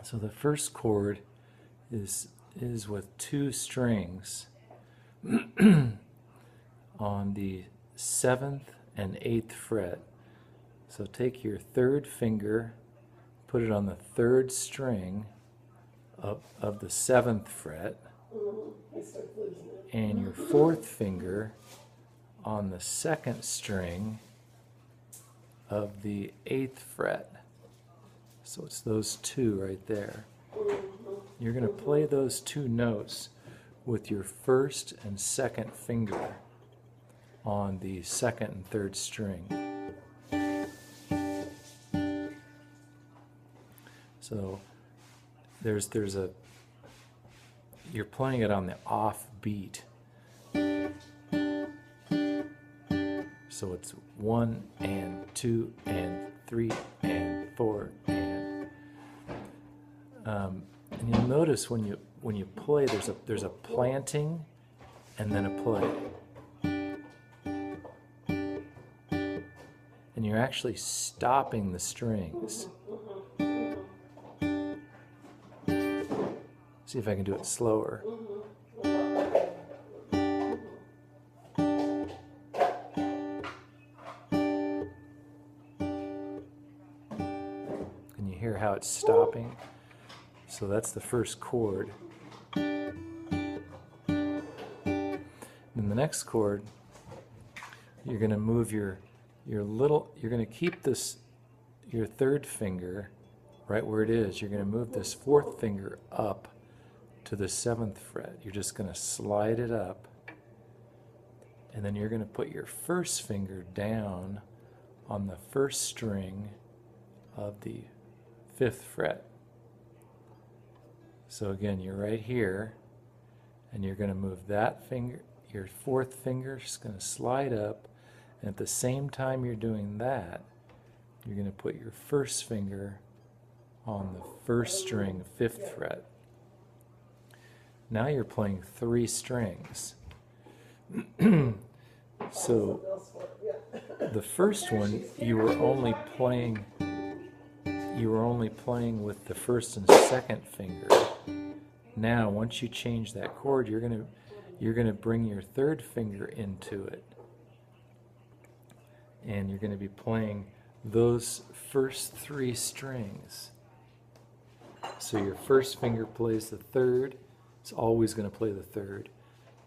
So the first chord is with 2 strings on the 7th and 8th fret. So take your 3rd finger, put it on the 3rd string of the 7th fret, and your 4th finger on the 2nd string of the 8th fret. So it's those 2 right there. You're going to play those 2 notes with your 1st and 2nd finger on the 2nd and 3rd string. So you're playing it on the off beat. So it's 1 and 2 and 3 and 4 and you'll notice when you play there's a planting and then a play. And you're actually stopping the strings. See if I can do it slower. Can you hear how it's stopping? So that's the first chord. Then the next chord, you're going to move you're going to keep your 3rd finger right where it is. You're going to move this 4th finger up to the 7th fret. You're just going to slide it up, and then you're going to put your 1st finger down on the 1st string of the 5th fret. So again, you're right here, and you're going to move that finger, your 4th finger is going to slide up, and at the same time you're doing that, you're going to put your 1st finger on the 1st string, 5th fret. Now you're playing 3 strings. So the first one you were only playing with the 1st and 2nd finger. Now once you change that chord, you're going to bring your 3rd finger into it. And you're going to be playing those first 3 strings. So your 1st finger plays the 3rd, it's always going to play the 3rd.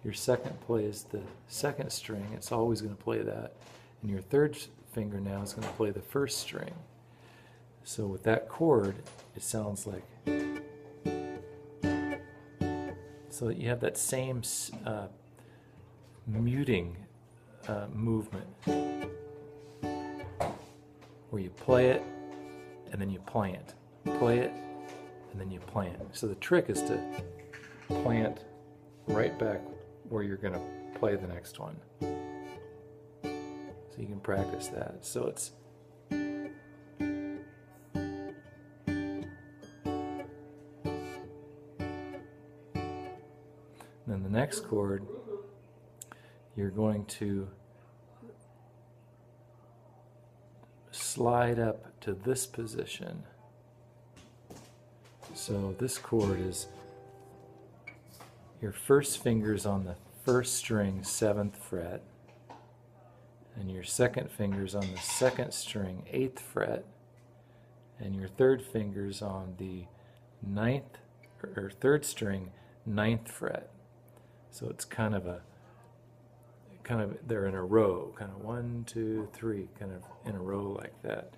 Your 2nd plays the 2nd string, it's always going to play that. And your 3rd finger now is going to play the 1st string. So with that chord, it sounds like... So you have that same muting movement, where you play it, and then you plant. Play it, and then you plant. So the trick is to plant right back where you're going to play the next one. So you can practice that. So it's... Then the next chord, you're going to slide up to this position. So this chord is your 1st finger's on the 1st string, 7th fret, and your 2nd finger's on the 2nd string, 8th fret, and your 3rd finger's on the 3rd string, 9th fret. So it's kind of they're in a row, kind of 1, 2, 3, kind of in a row like that.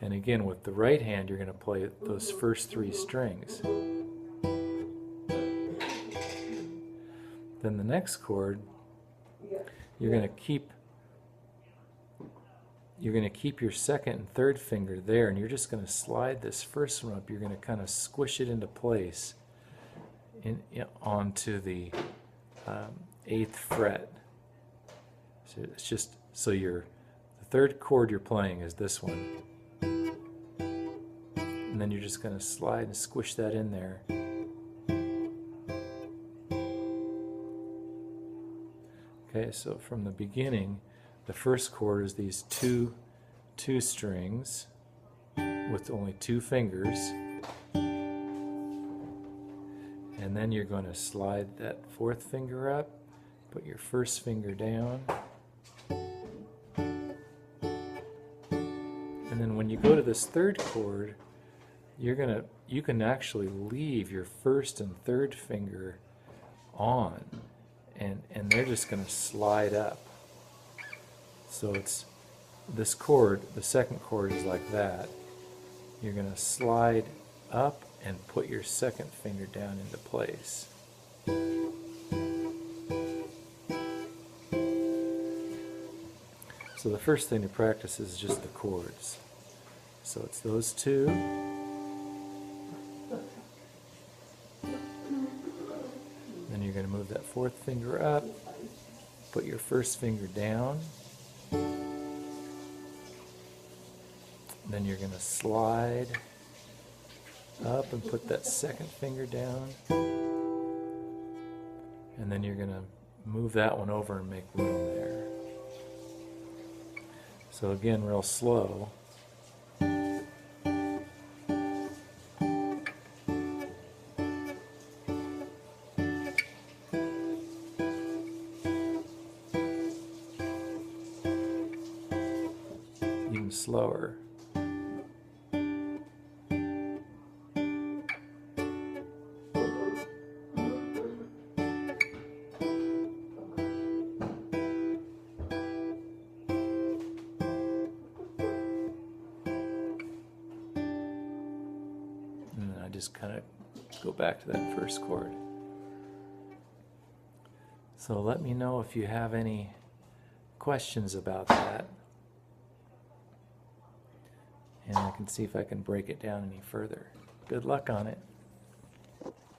And again, with the right hand, you're going to play those first 3 strings. Then the next chord, you're going to keep your 2nd and 3rd finger there, and you're just going to slide this first one up. You're going to kind of squish it into place onto the 8th fret. So it's just the 3rd chord you're playing is this one, and then you're just going to slide and squish that in there. Okay, so from the beginning, the first chord is these two strings with only 2 fingers. And then you're going to slide that fourth finger up, put your first finger down, and then when you go to this third chord, you can actually leave your first and third finger on, and they're just going to slide up. So it's this chord, the second chord is like that. You're going to slide up and put your second finger down into place. So the first thing to practice is just the chords. So it's those two. Then you're going to move that fourth finger up, put your first finger down. Then you're going to slide up and put that second finger down. And then you're going to move that one over and make room there. So again, real slow. Even slower. And then I just kind of go back to that first chord. So let me know if you have any questions about that. And I can see if I can break it down any further. Good luck on it.